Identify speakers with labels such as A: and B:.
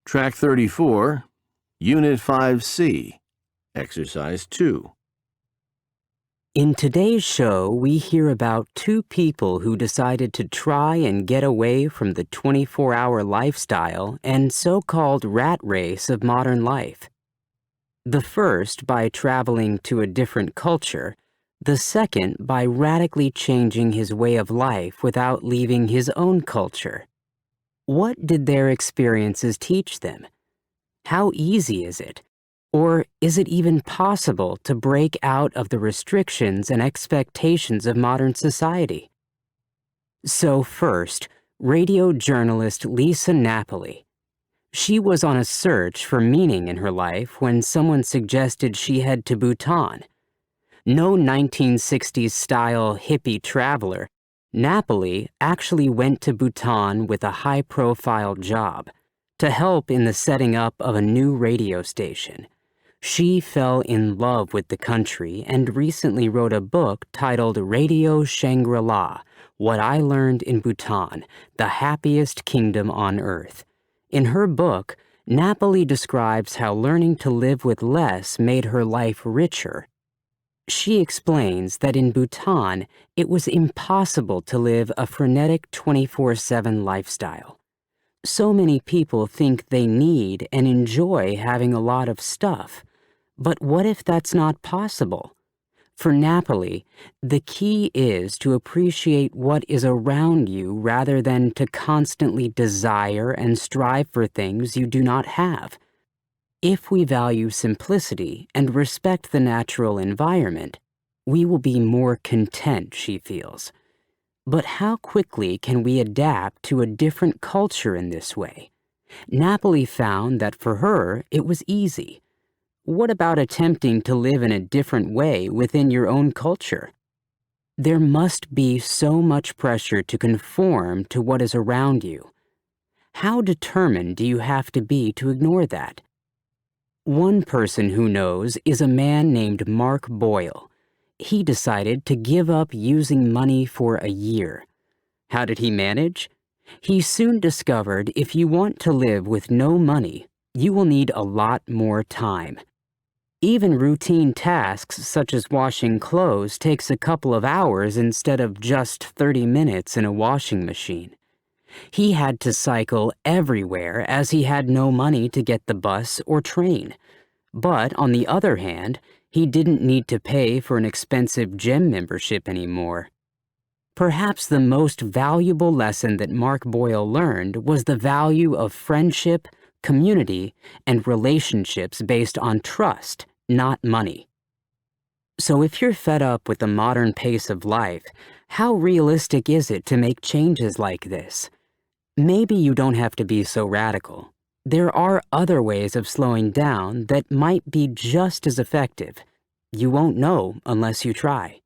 A: Track 34, Unit 5C, Exercise 2.
B: In today's show, we hear about two people who decided to try and get away from the 24-hour lifestyle and so-called rat race of modern life. The first by traveling to a different culture, the second by radically changing his way of life without leaving his own culture. What did their experiences teach them? How easy is it? Or is it even possible to break out of the restrictions and expectations of modern society? So first, radio journalist Lisa Napoli. She was on a search for meaning in her life when someone suggested she head to Bhutan. No 1960s-style hippie traveler, Napoli actually went to Bhutan with a high-profile job to help in the setting up of a new radio station. She fell in love with the country and recently wrote a book titled Radio Shangri-La, What I Learned in Bhutan, the Happiest Kingdom on Earth. In her book, Napoli describes how learning to live with less made her life richer. She explains that in Bhutan, it was impossible to live a frenetic 24/7 lifestyle. So many people think they need and enjoy having a lot of stuff. But what if that's not possible? For Napoli, the key is to appreciate what is around you rather than to constantly desire and strive for things you do not have. If we value simplicity and respect the natural environment, we will be more content, she feels. But how quickly can we adapt to a different culture in this way? Napoli found that for her, it was easy. What about attempting to live in a different way within your own culture? There must be so much pressure to conform to what is around you. How determined do you have to be to ignore that? One person who knows is a man named Mark Boyle. He decided to give up using money for a year. How did he manage? He soon discovered if you want to live with no money, you will need a lot more time. Even routine tasks such as washing clothes takes a couple of hours instead of just 30 minutes in a washing machine. He had to cycle everywhere as he had no money to get the bus or train. But on the other hand, he didn't need to pay for an expensive gym membership anymore. Perhaps the most valuable lesson that Mark Boyle learned was the value of friendship, community, and relationships based on trust, not money. So if you're fed up with the modern pace of life, how realistic is it to make changes like this? Maybe you don't have to be so radical. There are other ways of slowing down that might be just as effective. You won't know unless you try.